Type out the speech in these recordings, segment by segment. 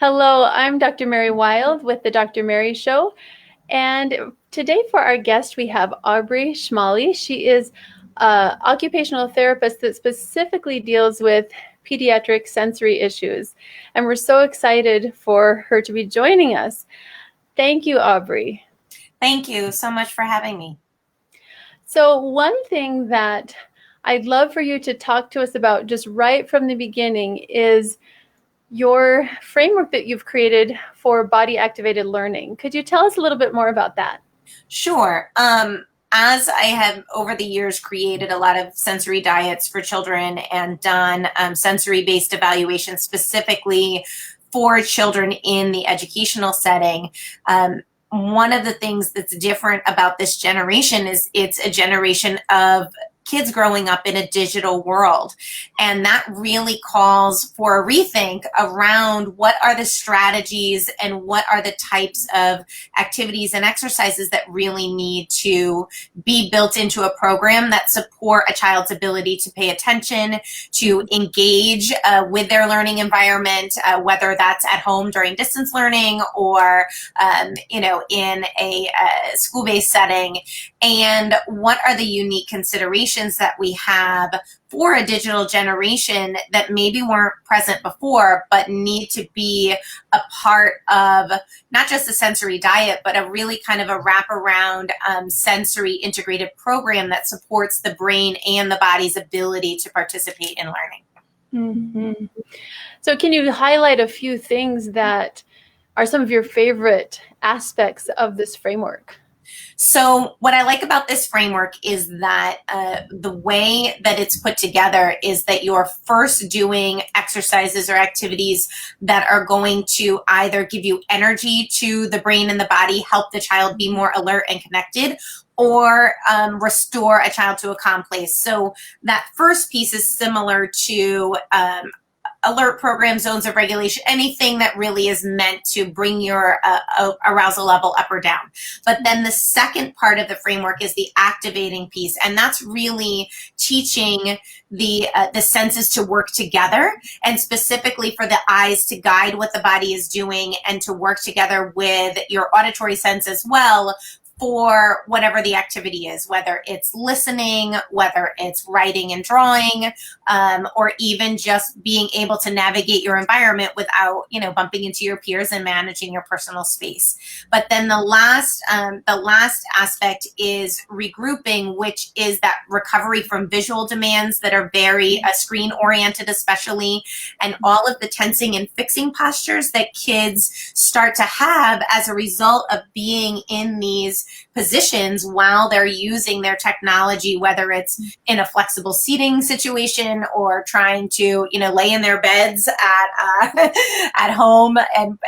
Hello, I'm Dr. Mary Wilde with the Dr. Mary Show. And today for our guest, we have Aubrey Schmalle. She is an occupational therapist that specifically deals with pediatric sensory issues. And we're so excited for her to be joining us. Thank you, Aubrey. Thank you so much for having me. So one thing that I'd love for you to talk to us about just right from the beginning is your framework that you've created for body activated learning. Could you tell us a little bit more about that? Sure. As I have over the years created a lot of sensory diets for children and done sensory-based evaluations specifically for children in the educational setting, one of the things that's different about this generation is it's a generation of kids growing up in a digital world. And that really calls for a rethink around what are the strategies and what are the types of activities and exercises that really need to be built into a program that support a child's ability to pay attention, to engage with their learning environment, whether that's at home during distance learning or, in a school-based setting. And what are the unique considerations that we have for a digital generation that maybe weren't present before, but need to be a part of not just a sensory diet, but a really kind of a wraparound sensory integrative program that supports the brain and the body's ability to participate in learning. Mm-hmm. So can you highlight a few things that are some of your favorite aspects of this framework? So what I like about this framework is that the way that it's put together is that you're first doing exercises or activities that are going to either give you energy to the brain and the body, help the child be more alert and connected, or restore a child to a calm place. So that first piece is similar to alert program, zones of regulation, anything that really is meant to bring your arousal level up or down. But then the second part of the framework is the activating piece, and that's really teaching the senses to work together, and specifically for the eyes to guide what the body is doing and to work together with your auditory sense as well for whatever the activity is, whether it's listening, whether it's writing and drawing, or even just being able to navigate your environment without, bumping into your peers and managing your personal space. But then the last aspect is regrouping, which is that recovery from visual demands that are very screen oriented, especially, and all of the tensing and fixing postures that kids start to have as a result of being in these positions while they're using their technology, whether it's in a flexible seating situation or trying to, lay in their beds at home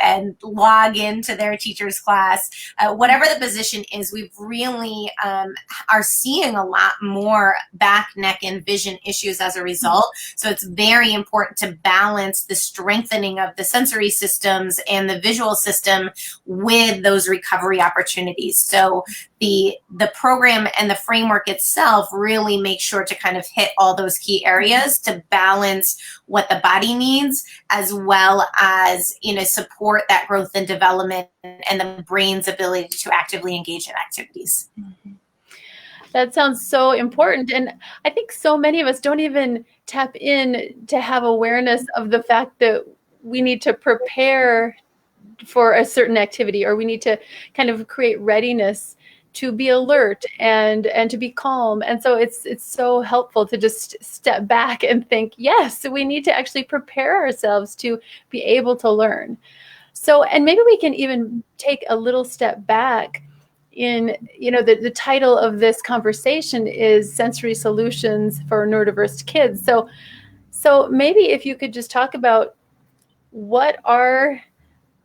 and log into their teacher's class. Whatever the position is, we've really are seeing a lot more back, neck, and vision issues as a result. So it's very important to balance the strengthening of the sensory systems and the visual system with those recovery opportunities. So the program and the framework itself really makes sure to kind of hit all those key areas to balance what the body needs, as well as, support that growth and development and the brain's ability to actively engage in activities. Mm-hmm. That sounds so important. And I think so many of us don't even tap in to have awareness of the fact that we need to prepare for a certain activity, or we need to kind of create readiness to be alert and to be calm. And so it's so helpful to just step back and think, yes, we need to actually prepare ourselves to be able to learn. So, and maybe we can even take a little step back in, the title of this conversation is Sensory Solutions for Neurodiverse Kids. So maybe if you could just talk about what are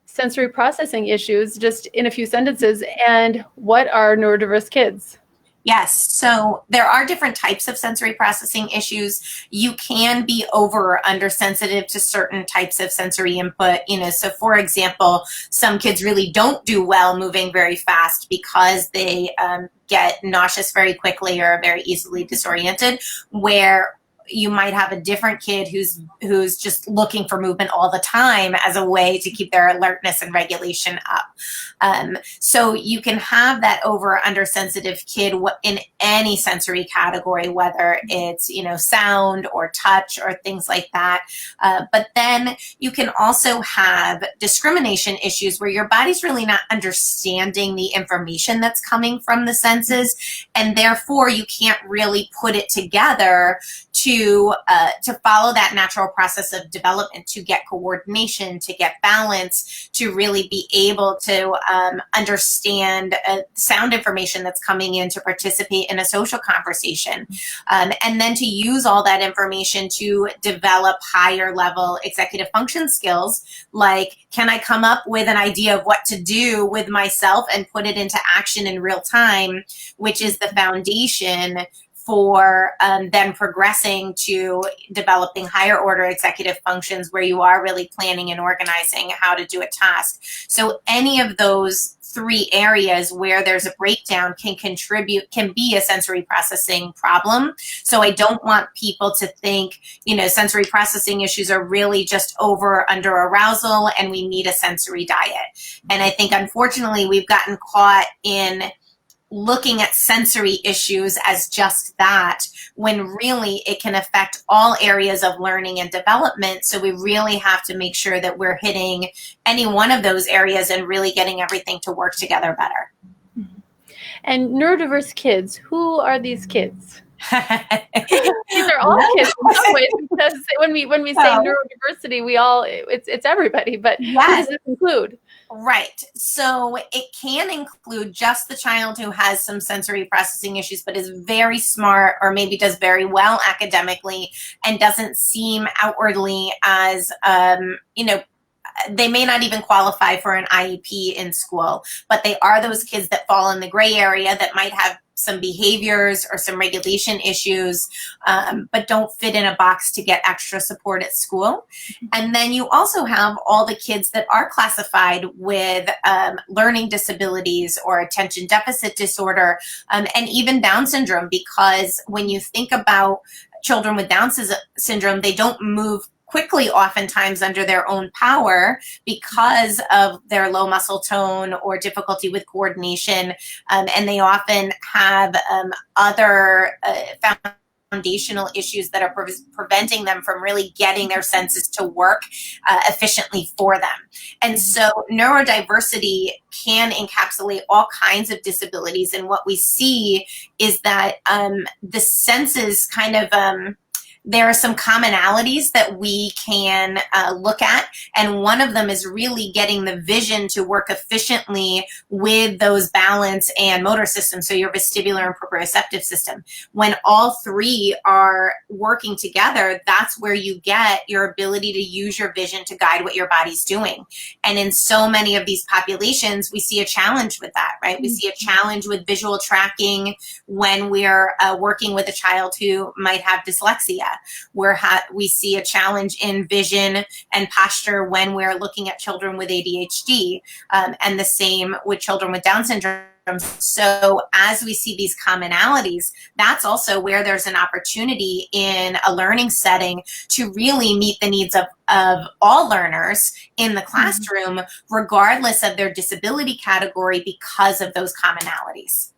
sensory processing issues, just in a few sentences, and what are neurodiverse kids? Yes, so there are different types of sensory processing issues. You can be over or under sensitive to certain types of sensory input. So for example, some kids really don't do well moving very fast because they get nauseous very quickly or are very easily disoriented, where you might have a different kid who's just looking for movement all the time as a way to keep their alertness and regulation up. So you can have that over or under sensitive kid in any sensory category, whether it's, sound or touch or things like that. But then you can also have discrimination issues where your body's really not understanding the information that's coming from the senses, and therefore you can't really put it together to follow that natural process of development, to get coordination, to get balance, to really be able to understand sound information that's coming in, to participate in a social conversation, and then to use all that information to develop higher level executive function skills, like, can I come up with an idea of what to do with myself and put it into action in real time, which is the foundation for then progressing to developing higher order executive functions where you are really planning and organizing how to do a task. So any of those three areas where there's a breakdown can be a sensory processing problem. So I don't want people to think, sensory processing issues are really just over or under arousal and we need a sensory diet. And I think unfortunately we've gotten caught in looking at sensory issues as just that, when really it can affect all areas of learning and development. So we really have to make sure that we're hitting any one of those areas and really getting everything to work together better. And neurodiverse kids, who are these kids? These are all kids in some ways, because when we say neurodiversity, it's everybody, but yes. Who does this include? Right. So it can include just the child who has some sensory processing issues, but is very smart or maybe does very well academically and doesn't seem outwardly as, they may not even qualify for an IEP in school, but they are those kids that fall in the gray area that might have some behaviors or some regulation issues, but don't fit in a box to get extra support at school. And then you also have all the kids that are classified with learning disabilities or attention deficit disorder, and even Down syndrome, because when you think about children with Down syndrome, they don't move quickly oftentimes under their own power because of their low muscle tone or difficulty with coordination, and they often have other foundational issues that are preventing them from really getting their senses to work efficiently for them. And so neurodiversity can encapsulate all kinds of disabilities, and what we see is that the senses kind of there are some commonalities that we can look at, and one of them is really getting the vision to work efficiently with those balance and motor systems, so your vestibular and proprioceptive system. When all three are working together, that's where you get your ability to use your vision to guide what your body's doing. And in so many of these populations, we see a challenge with that, right? We see a challenge with visual tracking when we're working with a child who might have dyslexia. We see a challenge in vision and posture when we're looking at children with ADHD, and the same with children with Down syndrome. So as we see these commonalities, that's also where there's an opportunity in a learning setting to really meet the needs of all learners in the classroom, regardless of their disability category, because of those commonalities.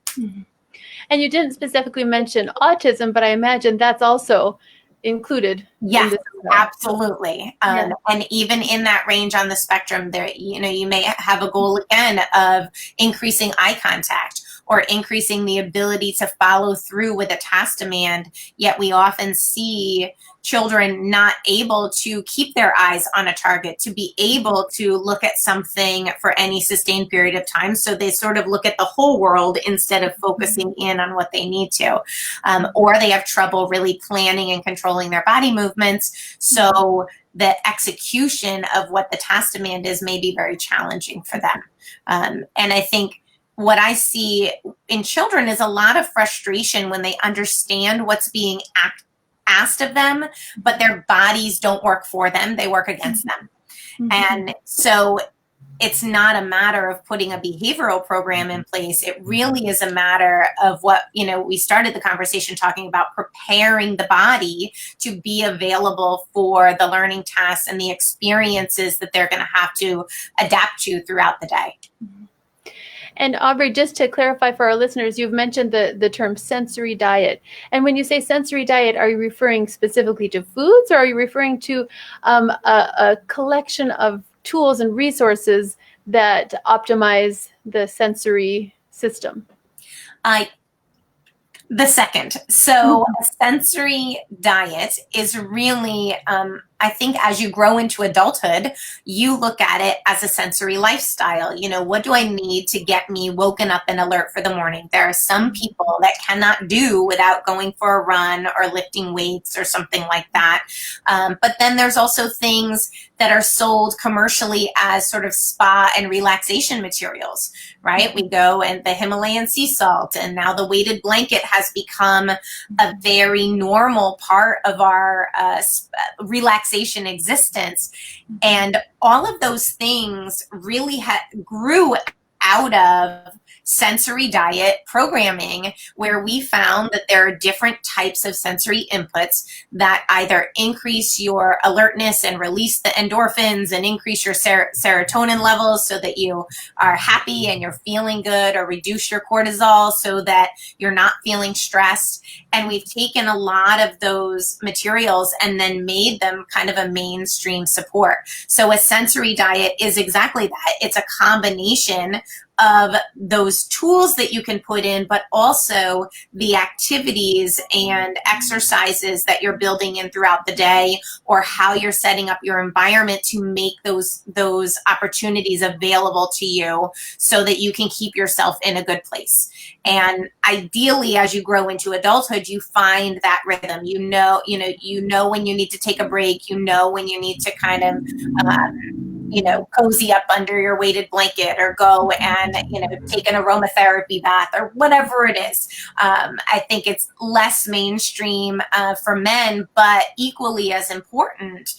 And you didn't specifically mention autism, but I imagine that's also included. Yes, absolutely. And even in that range on the spectrum, there, you may have a goal again of increasing eye contact or increasing the ability to follow through with a task demand. Yet we often see children not able to keep their eyes on a target, to be able to look at something for any sustained period of time. So they sort of look at the whole world instead of focusing in on what they need to. Or they have trouble really planning and controlling their body movements. So the execution of what the task demand is may be very challenging for them. And I think what I see in children is a lot of frustration when they understand what's being asked of them, but their bodies don't work for them. They work against them. And so it's not a matter of putting a behavioral program in place. It really is a matter of what, we started the conversation talking about, preparing the body to be available for the learning tasks and the experiences that they're going to have to adapt to throughout the day. And Aubrey, just to clarify for our listeners, you've mentioned the term sensory diet. And when you say sensory diet, are you referring specifically to foods, or are you referring to a collection of tools and resources that optimize the sensory system? The second. So a sensory diet is really, I think as you grow into adulthood, you look at it as a sensory lifestyle. What do I need to get me woken up and alert for the morning? There are some people that cannot do without going for a run or lifting weights or something like that. But then there's also things that are sold commercially as sort of spa and relaxation materials, right? We go and the Himalayan sea salt, and now the weighted blanket has become a very normal part of our relaxation existence. And all of those things really grew out of sensory diet programming, where we found that there are different types of sensory inputs that either increase your alertness and release the endorphins and increase your serotonin levels so that you are happy and you're feeling good, or reduce your cortisol so that you're not feeling stressed. And we've taken a lot of those materials and then made them kind of a mainstream support. So a sensory diet is exactly that. It's a combination of those tools that you can put in, but also the activities and exercises that you're building in throughout the day, or how you're setting up your environment to make those opportunities available to you so that you can keep yourself in a good place. And ideally, as you grow into adulthood, you find that rhythm. You know when you need to take a break, when you need to kind of cozy up under your weighted blanket, or go and, take an aromatherapy bath, or whatever it is. I think it's less mainstream for men, but equally as important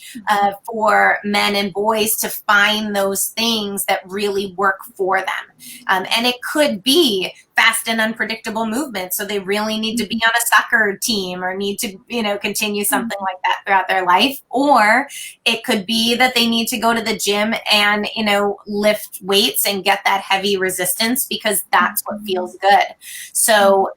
for men and boys to find those things that really work for them. And it could be fast and unpredictable movement. So they really need to be on a soccer team, or need to, continue something like that throughout their life. Or it could be that they need to go to the gym and, lift weights and get that heavy resistance, because that's what feels good. So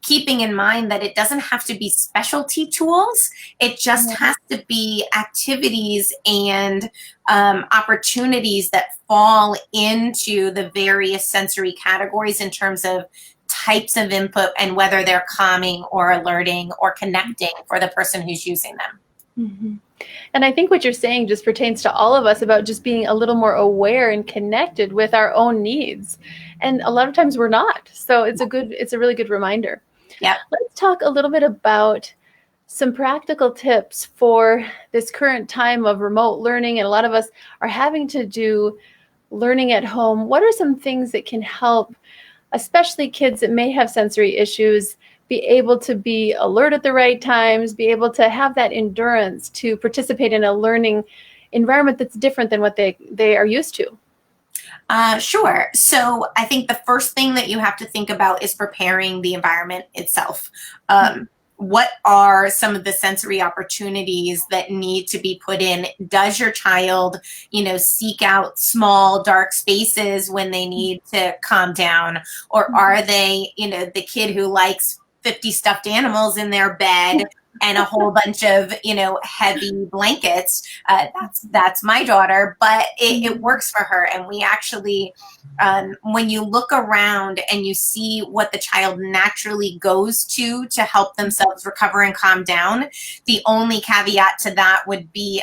keeping in mind that it doesn't have to be specialty tools. It just has to be activities and opportunities that fall into the various sensory categories in terms of types of input, and whether they're calming or alerting or connecting for the person who's using them. Mm-hmm. And I think what you're saying just pertains to all of us, about just being a little more aware and connected with our own needs. And a lot of times we're not. So it's a really good reminder. Yeah. Let's talk a little bit about some practical tips for this current time of remote learning. And a lot of us are having to do learning at home. What are some things that can help, especially kids that may have sensory issues, be able to be alert at the right times, be able to have that endurance to participate in a learning environment that's different than what they are used to? Sure. So I think the first thing that you have to think about is preparing the environment itself. What are some of the sensory opportunities that need to be put in? Does your child, seek out small, dark spaces when they need to calm down? Or are they, the kid who likes 50 stuffed animals in their bed and a whole bunch of, heavy blankets? That's my daughter, but it works for her. And we actually, when you look around and you see what the child naturally goes to help themselves recover and calm down, the only caveat to that would be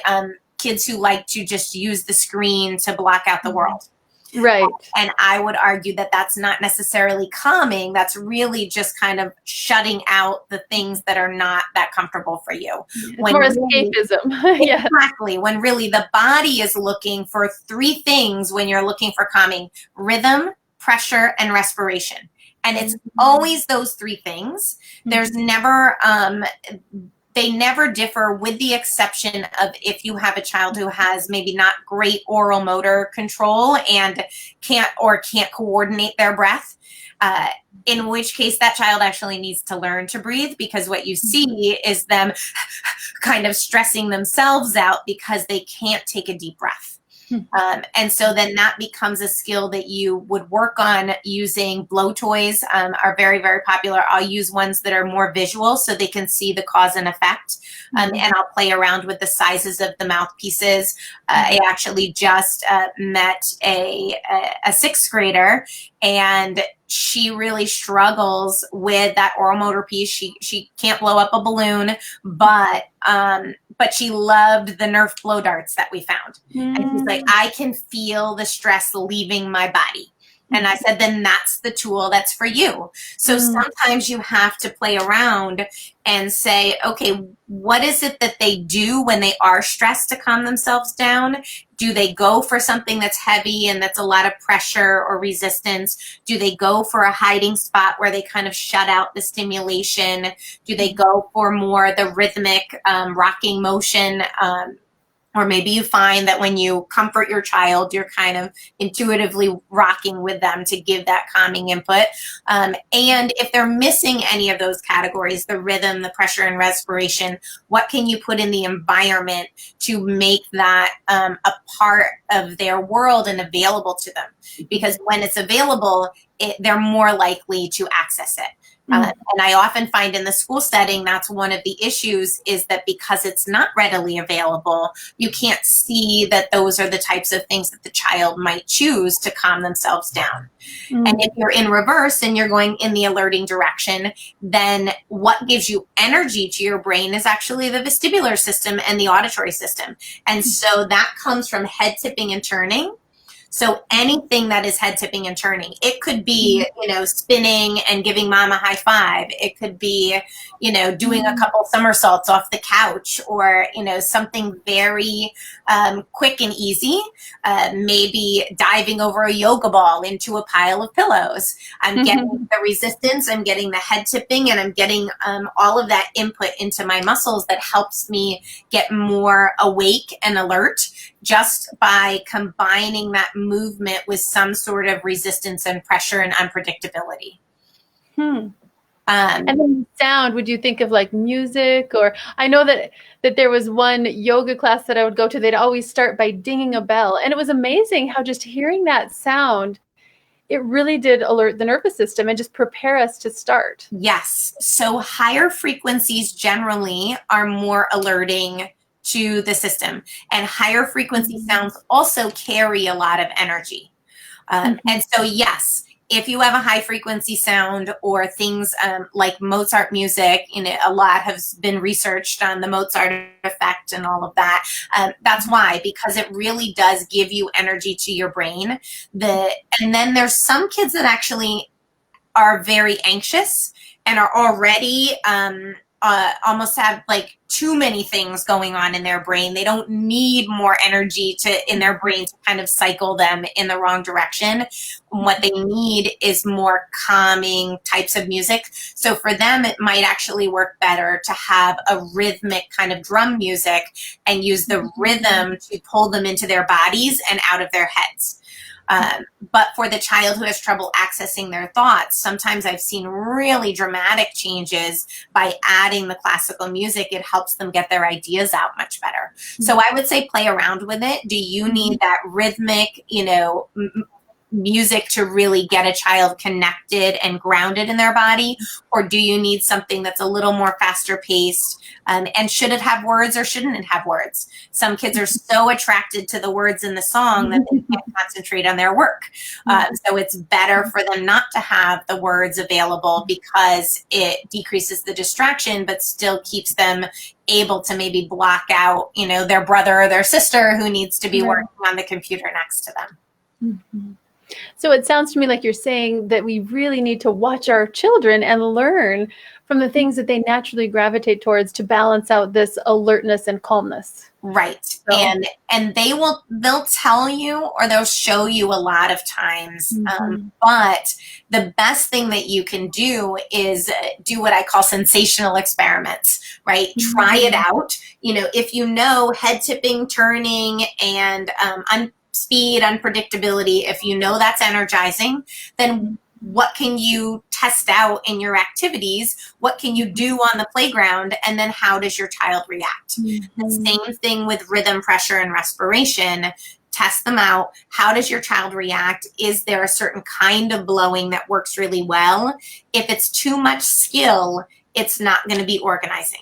kids who like to just use the screen to block out the world. Right. And I would argue that that's not necessarily calming. That's really just kind of shutting out the things that are not that comfortable for you. It's more escapism. Yeah. Exactly. When really the body is looking for three things when you're looking for calming: rhythm, pressure, and respiration. And it's always those three things. There's never they never differ, with the exception of if you have a child who has maybe not great oral motor control and can't coordinate their breath. In which case that child actually needs to learn to breathe, because what you see is them kind of stressing themselves out because they can't take a deep breath. And so then that becomes a skill that you would work on using. Blow toys are very, very popular. I'll use ones that are more visual so they can see the cause and effect. And I'll play around with the sizes of the mouthpieces. I actually just met a sixth grader, and she really struggles with that oral motor piece. She can't blow up a balloon, but she loved the Nerf blow darts that we found. And she's like, I can feel the stress leaving my body. And I said, then that's the tool that's for you. So sometimes you have to play around and say, okay, what is it that they do when they are stressed to calm themselves down? Do they go for something that's heavy and that's a lot of pressure or resistance? Do they go for a hiding spot where they kind of shut out the stimulation? Do they go for more the rhythmic rocking motion? Or maybe you find that when you comfort your child, you're kind of intuitively rocking with them to give that calming input. And if they're missing any of those categories, the rhythm, the pressure and respiration, what can you put in the environment to make that a part of their world and available to them? Because when it's available, they're more likely to access it. And I often find in the school setting, that's one of the issues, is that because it's not readily available, you can't see that those are the types of things that the child might choose to calm themselves down. And if you're in reverse and you're going in the alerting direction, then what gives you energy to your brain is actually the vestibular system and the auditory system. And so that comes from head tipping and turning. So anything that is head tipping and turning, it could be, spinning and giving mom a high five. It could be, doing a couple somersaults off the couch, or, something very quick and easy. Maybe diving over a yoga ball into a pile of pillows. I'm getting the resistance, I'm getting the head tipping, and I'm getting all of that input into my muscles that helps me get more awake and alert, just by combining that movement with some sort of resistance and pressure and unpredictability. And then sound, would you think of like music? Or I know that there was one yoga class that I would go to, they'd always start by dinging a bell. And it was amazing how just hearing that sound, it really did alert the nervous system and just prepare us to start. Yes. So higher frequencies generally are more alerting to the system, and higher frequency sounds also carry a lot of energy. And so, yes, if you have a high frequency sound, or things like Mozart music, a lot has been researched on the Mozart effect and all of that. That's why, because it really does give you energy to your brain. And then there's some kids that actually are very anxious and are already almost have like too many things going on in their brain. They don't need more energy in their brain to kind of cycle them in the wrong direction. What they need is more calming types of music. So for them, it might actually work better to have a rhythmic kind of drum music and use the rhythm to pull them into their bodies and out of their heads. But for the child who has trouble accessing their thoughts, sometimes I've seen really dramatic changes by adding the classical music. It helps them get their ideas out much better. So I would say play around with it. Do you need that rhythmic, music to really get a child connected and grounded in their body? Or do you need something that's a little more faster paced? And should it have words or shouldn't it have words? Some kids are so attracted to the words in the song that they can't concentrate on their work. So it's better for them not to have the words available, because it decreases the distraction, but still keeps them able to maybe block out, their brother or their sister who needs to be working on the computer next to them. So it sounds to me like you're saying that we really need to watch our children and learn from the things that they naturally gravitate towards to balance out this alertness and calmness. Right. So, And they'll tell you or they'll show you a lot of times. mm-hmm. But the best thing that you can do is do what I call sensational experiments, right? Mm-hmm. Try it out. You know, if you know head tipping, turning, and speed, unpredictability, if you know that's energizing, then what can you test out in your activities? What can you do on the playground? And then how does your child react? Mm-hmm. The same thing with rhythm, pressure, and respiration. Test them out. How does your child react? Is there a certain kind of blowing that works really well? If it's too much skill, it's not going to be organizing.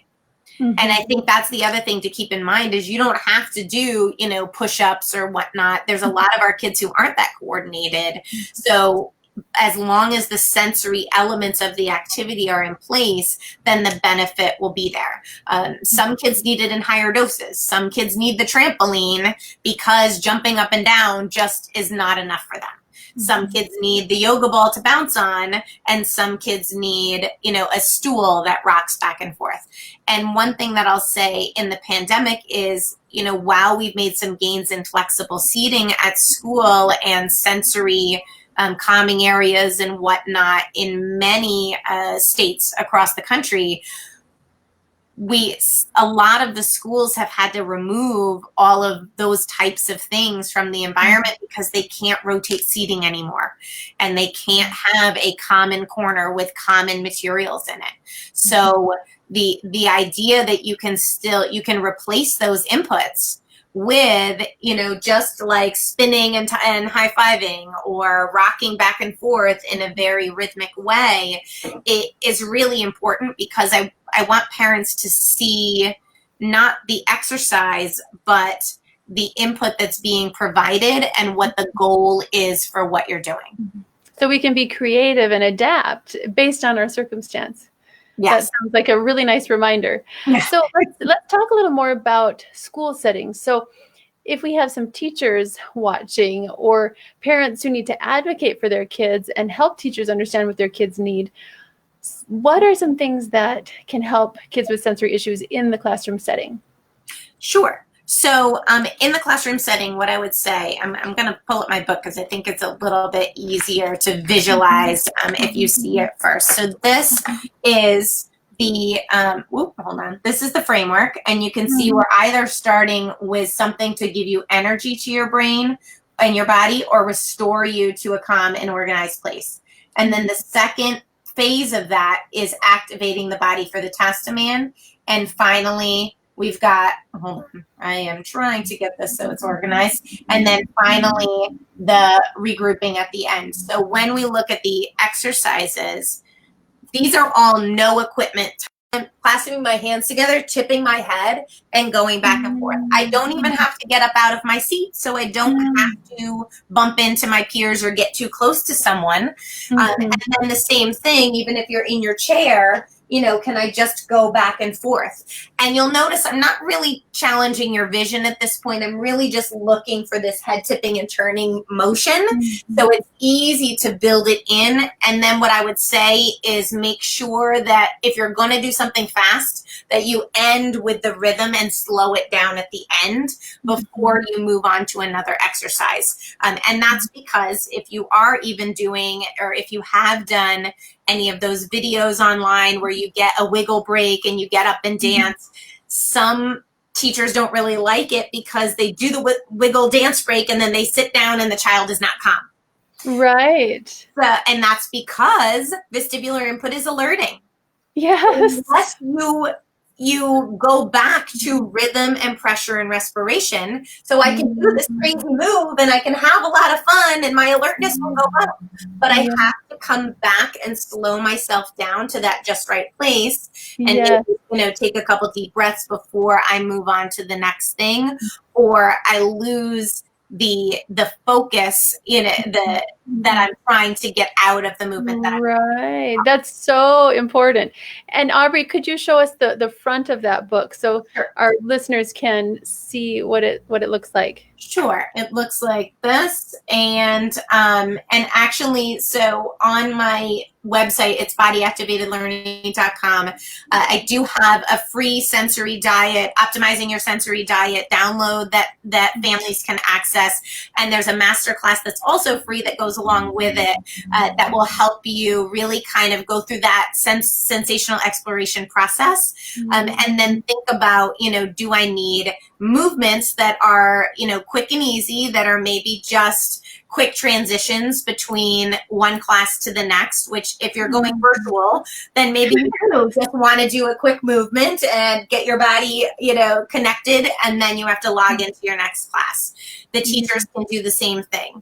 Mm-hmm. And I think that's the other thing to keep in mind is you don't have to do, you know, push-ups or whatnot. There's a lot of our kids who aren't that coordinated. So as long as the sensory elements of the activity are in place, then the benefit will be there. Some kids need it in higher doses. Some kids need the trampoline because jumping up and down just is not enough for them. Some kids need the yoga ball to bounce on, and some kids need, you know, a stool that rocks back and forth. And one thing that I'll say in the pandemic is, you know, while we've made some gains in flexible seating at school and sensory calming areas and whatnot in many states across the country, a lot of the schools have had to remove all of those types of things from the environment because they can't rotate seating anymore, and they can't have a common corner with common materials in it. So the idea that you can replace those inputs with, you know, just like spinning and high-fiving or rocking back and forth in a very rhythmic way, it is really important because I want parents to see not the exercise, but the input that's being provided and what the goal is for what you're doing. So we can be creative and adapt based on our circumstance. Yes. That sounds like a really nice reminder. Yeah. So let's talk a little more about school settings. So if we have some teachers watching or parents who need to advocate for their kids and help teachers understand what their kids need, what are some things that can help kids with sensory issues in the classroom setting? Sure. So in the classroom setting, what I would say, I'm going to pull up my book because I think it's a little bit easier to visualize if you see it first. So this is the, hold on. This is the framework, and you can see we're either starting with something to give you energy to your brain and your body or restore you to a calm and organized place. And then the second phase of that is activating the body for the task demand. And finally, we've got, hold on, I am trying to get this so it's organized. And then finally, the regrouping at the end. So when we look at the exercises, these are all no equipment. I'm clasping my hands together, tipping my head, and going back and forth. I don't even have to get up out of my seat, so I don't have to bump into my peers or get too close to someone. And then the same thing, even if you're in your chair, you know, can I just go back and forth? And you'll notice I'm not really challenging your vision at this point. I'm really just looking for this head tipping and turning motion. So it's easy to build it in. And then what I would say is make sure that if you're going to do something fast, that you end with the rhythm and slow it down at the end before you move on to another exercise. And that's because if you are even doing, or if you have done any of those videos online where you get a wiggle break and you get up and dance, some teachers don't really like it because they do the wiggle dance break and then they sit down and the child is not calm. Right. And that's because vestibular input is alerting. Yes. Unless you go back to rhythm and pressure and respiration, so I can do this crazy move and I can have a lot of fun and my alertness will go up. But I have to come back and slow myself down to that just right place and maybe, you know, take a couple deep breaths before I move on to the next thing, or I lose the focus in it, that I'm trying to get out of the movement that I'm Right. That's so important. And Aubrey, could you show us the front of that book so Sure. our listeners can see what it looks like? Sure. It looks like this. And actually, so on my website, it's bodyactivatedlearning.com. I do have a free sensory diet, optimizing your sensory diet download that families can access. And there's a masterclass that's also free that goes along with it that will help you really kind of go through that sensational exploration process. And then think about, do I need movements that are, quick and easy, that are maybe just quick transitions between one class to the next, which if you're going virtual, then maybe you just want to do a quick movement and get your body, connected, and then you have to log into your next class. The teachers can do the same thing.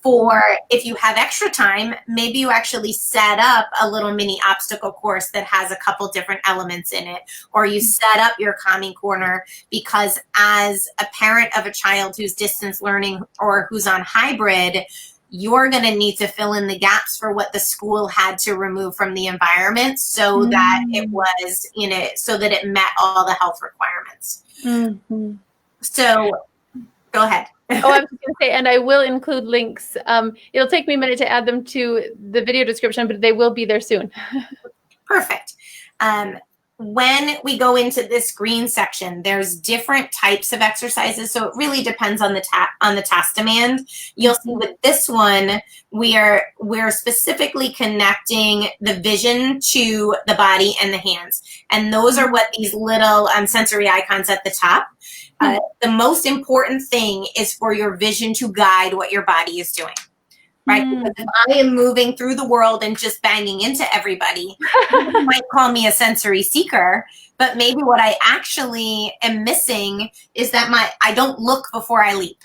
For if you have extra time, maybe you actually set up a little mini obstacle course that has a couple different elements in it, or you set up your calming corner, because as a parent of a child who's distance learning or who's on hybrid, you're going to need to fill in the gaps for what the school had to remove from the environment so that it was, so that it met all the health requirements. So go ahead. Oh, I was just going to say, and I will include links. It'll take me a minute to add them to the video description, but they will be there soon. Perfect. When we go into this green section, there's different types of exercises, so it really depends on the task demand. You'll see with this one, we're specifically connecting the vision to the body and the hands, and those are what these little sensory icons at the top. The most important thing is for your vision to guide what your body is doing, right? Because if I am moving through the world and just banging into everybody, you might call me a sensory seeker, but maybe what I actually am missing is that I don't look before I leap.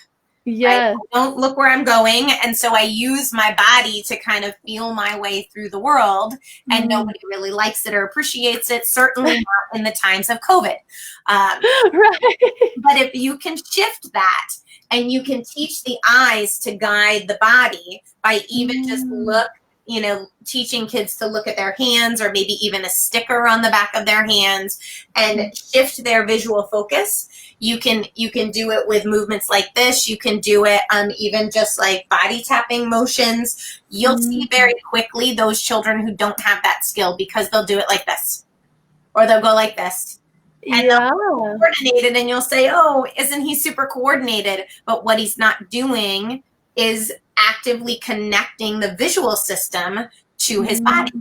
Yes. I don't look where I'm going, and so I use my body to kind of feel my way through the world, and nobody really likes it or appreciates it, certainly not in the times of COVID. Right. But if you can shift that, and you can teach the eyes to guide the body by even just teaching kids to look at their hands, or maybe even a sticker on the back of their hands, and shift their visual focus. You can do it with movements like this. You can do it even just like body tapping motions. You'll see very quickly those children who don't have that skill, because they'll do it like this, or they'll go like this. And they'll be coordinated, and you'll say, oh, isn't he super coordinated? But what he's not doing is actively connecting the visual system to his body.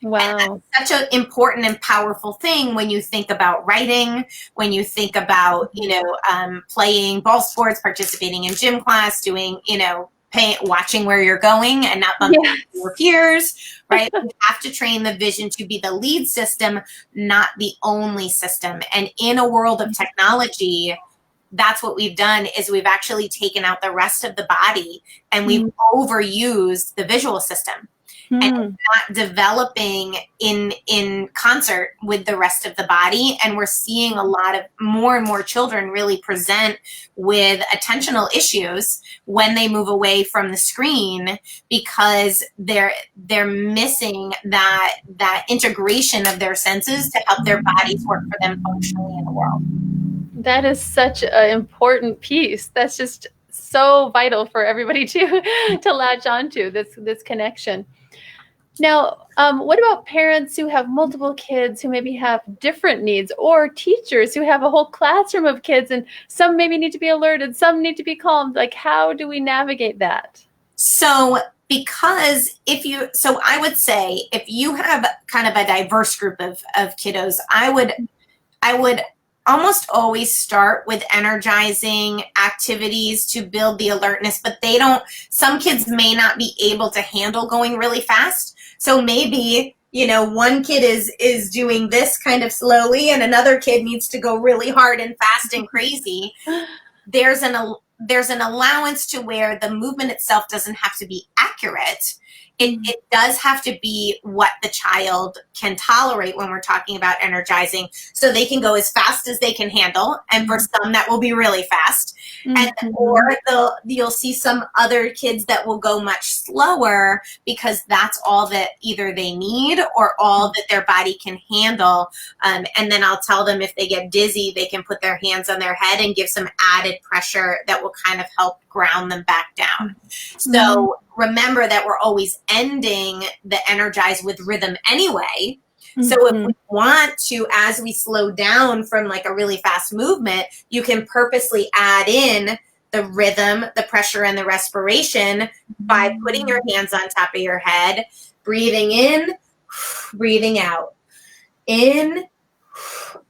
Wow. And that's such an important and powerful thing when you think about writing, when you think about, playing ball sports, participating in gym class, doing, watching where you're going and not bumping into your peers, right? You have to train the vision to be the lead system, not the only system. And in a world of technology, that's what we've done, is we've actually taken out the rest of the body, and we've overused the visual system. And not developing in concert with the rest of the body. And we're seeing a lot of more and more children really present with attentional issues when they move away from the screen, because they're missing that integration of their senses to help their bodies work for them functionally in the world. That is such an important piece. That's just so vital for everybody to latch onto, this connection. Now, what about parents who have multiple kids who maybe have different needs, or teachers who have a whole classroom of kids, and some maybe need to be alerted, some need to be calmed? Like, how do we navigate that? So I would say if you have kind of a diverse group of kiddos, I would almost always start with energizing activities to build the alertness, but some kids may not be able to handle going really fast. So maybe, one kid is doing this kind of slowly, and another kid needs to go really hard and fast and crazy. There's an allowance to where the movement itself doesn't have to be accurate. it does have to be what the child can tolerate when we're talking about energizing. So they can go as fast as they can handle, and for some that will be really fast. And or you'll see some other kids that will go much slower because that's all that either they need or all that their body can handle. And then I'll tell them if they get dizzy, they can put their hands on their head and give some added pressure that will kind of help ground them back down. So remember that we're always ending the energize with rhythm anyway. So if we want to, as we slow down from like a really fast movement, you can purposely add in the rhythm, the pressure, and the respiration by putting your hands on top of your head, breathing in, breathing out, in,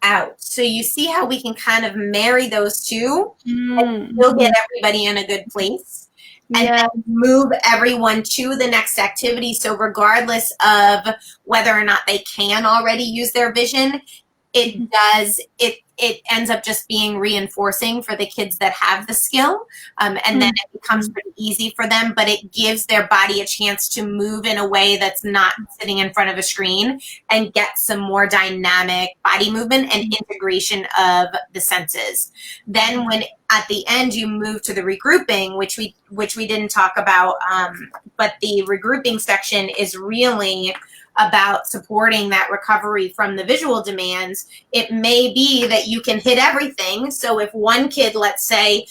out. So you see how we can kind of marry those two and still get everybody in a good place. And then move everyone to the next activity. So regardless of whether or not they can already use their vision, it ends up just being reinforcing for the kids that have the skill. And then it becomes pretty easy for them, but it gives their body a chance to move in a way that's not sitting in front of a screen and get some more dynamic body movement and integration of the senses. Then when at the end you move to the regrouping, which we didn't talk about, but the regrouping section is really about supporting that recovery from the visual demands. It may be that you can hit everything. So if one kid, let's say,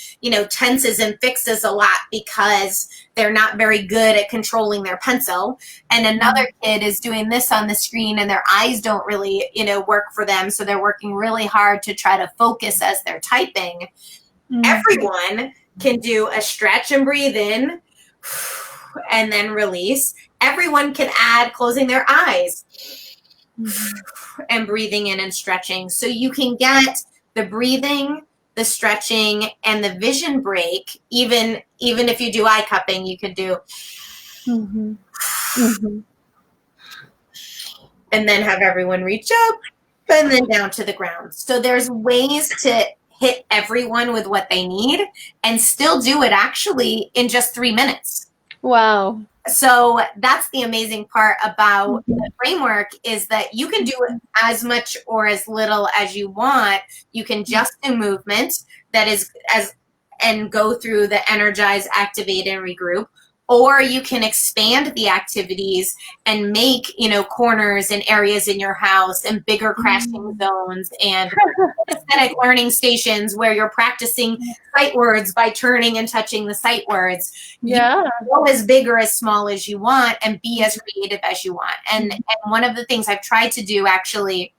tenses and fixes a lot because they're not very good at controlling their pencil, and another kid is doing this on the screen and their eyes don't really, work for them, so they're working really hard to try to focus as they're typing, everyone can do a stretch and breathe in and then release. Everyone can add closing their eyes and breathing in and stretching. So you can get the breathing, the stretching, and the vision break. Even if you do eye cupping, you could do and then have everyone reach up and then down to the ground. So there's ways to hit everyone with what they need and still do it actually in just 3 minutes. Wow. So that's the amazing part about the framework, is that you can do it as much or as little as you want. You can just do movement that is and go through the energize, activate, and regroup. Or you can expand the activities and make, corners and areas in your house and bigger crashing zones and aesthetic learning stations where you're practicing sight words by turning and touching the sight words. Yeah. You can go as big or as small as you want and be as creative as you want. And one of the things I've tried to do actually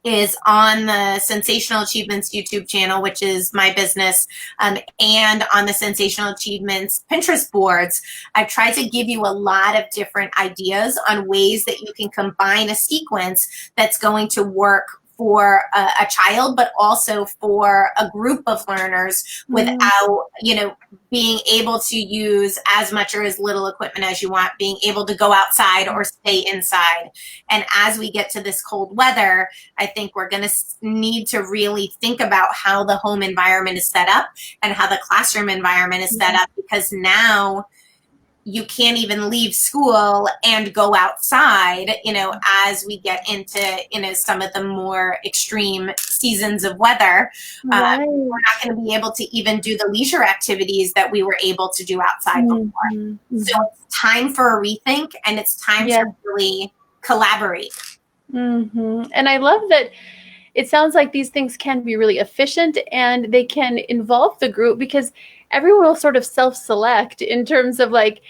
is on the Sensational Achievements YouTube channel, which is my business, and on the Sensational Achievements Pinterest boards, I've tried to give you a lot of different ideas on ways that you can combine a sequence that's going to work for a child, but also for a group of learners without, being able to use as much or as little equipment as you want, being able to go outside or stay inside. And as we get to this cold weather, I think we're going to need to really think about how the home environment is set up and how the classroom environment is set up, because now you can't even leave school and go outside, as we get into, some of the more extreme seasons of weather. We're not going to be able to even do the leisure activities that we were able to do outside before. So it's time for a rethink, and it's time to really collaborate. And I love that it sounds like these things can be really efficient and they can involve the group, because everyone will sort of self-select in terms of like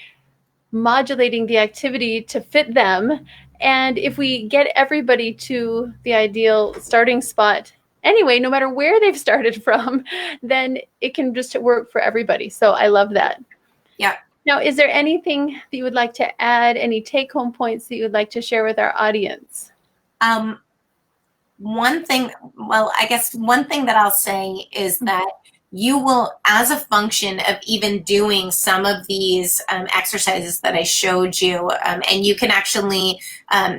modulating the activity to fit them. And if we get everybody to the ideal starting spot anyway, no matter where they've started from, then it can just work for everybody. So I love that. Yeah. Now, is there anything that you would like to add, any take-home points that you would like to share with our audience? One thing that I'll say is that you will, as a function of even doing some of these exercises that I showed you, and you can actually,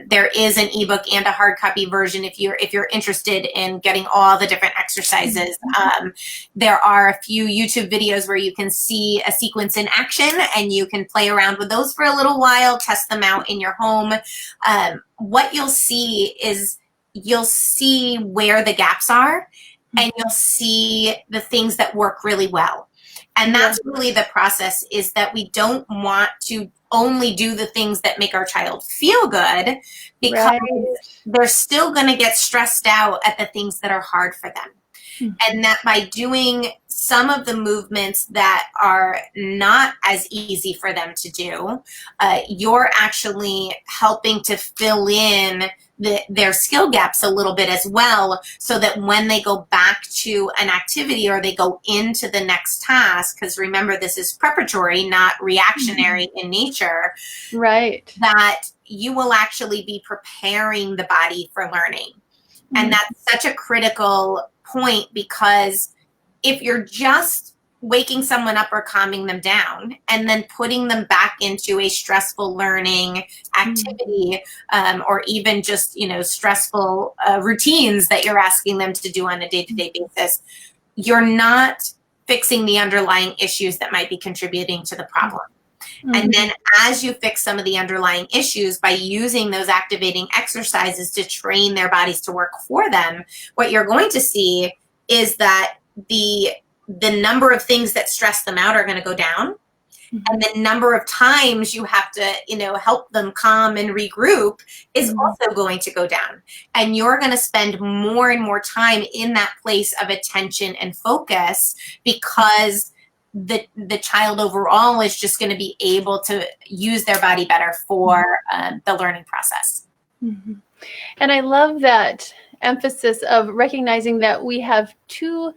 there is an ebook and a hard copy version if you're interested in getting all the different exercises. There are a few YouTube videos where you can see a sequence in action, and you can play around with those for a little while, test them out in your home. What you'll see is you'll see where the gaps are, and you'll see the things that work really well. And that's really the process, is that we don't want to only do the things that make our child feel good, because they're still going to get stressed out at the things that are hard for them. And that by doing some of the movements that are not as easy for them to do, you're actually helping to fill in their skill gaps a little bit as well, so that when they go back to an activity or they go into the next task, because remember, this is preparatory, not reactionary in nature, that you will actually be preparing the body for learning. And that's such a critical point, because if you're just waking someone up or calming them down and then putting them back into a stressful learning activity, or even just, stressful routines that you're asking them to do on a day-to-day basis, you're not fixing the underlying issues that might be contributing to the problem. And then as you fix some of the underlying issues by using those activating exercises to train their bodies to work for them, what you're going to see is that the number of things that stress them out are going to go down. And the number of times you have to, help them calm and regroup is also going to go down. And you're going to spend more and more time in that place of attention and focus, because the child overall is just going to be able to use their body better for the learning process. And I love that emphasis of recognizing that we have two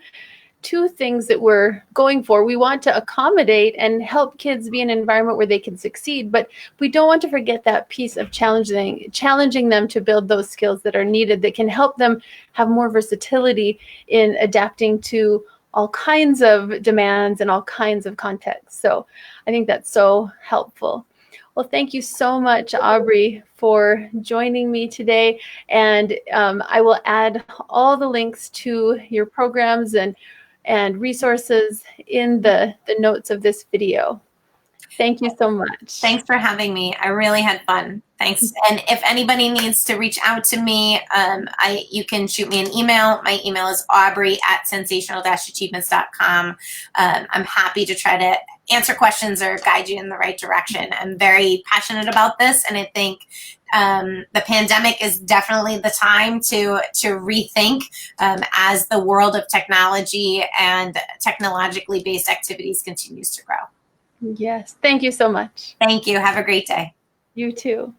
things that we're going for. We want to accommodate and help kids be in an environment where they can succeed, but we don't want to forget that piece of challenging them to build those skills that are needed, that can help them have more versatility in adapting to all kinds of demands and all kinds of contexts. So I think that's so helpful. Well, thank you so much, Aubrey, for joining me today. And I will add all the links to your programs and resources in the notes of this video. Thank you so much. Thanks for having me. I really had fun. Thanks. And if anybody needs to reach out to me, you can shoot me an email. My email is aubrey@sensational-achievements.com. I'm happy to try to answer questions or guide you in the right direction. I'm very passionate about this, and I think the pandemic is definitely the time to rethink as the world of technology and technologically based activities continues to grow. Yes. Thank you so much. Thank you. Have a great day. You too.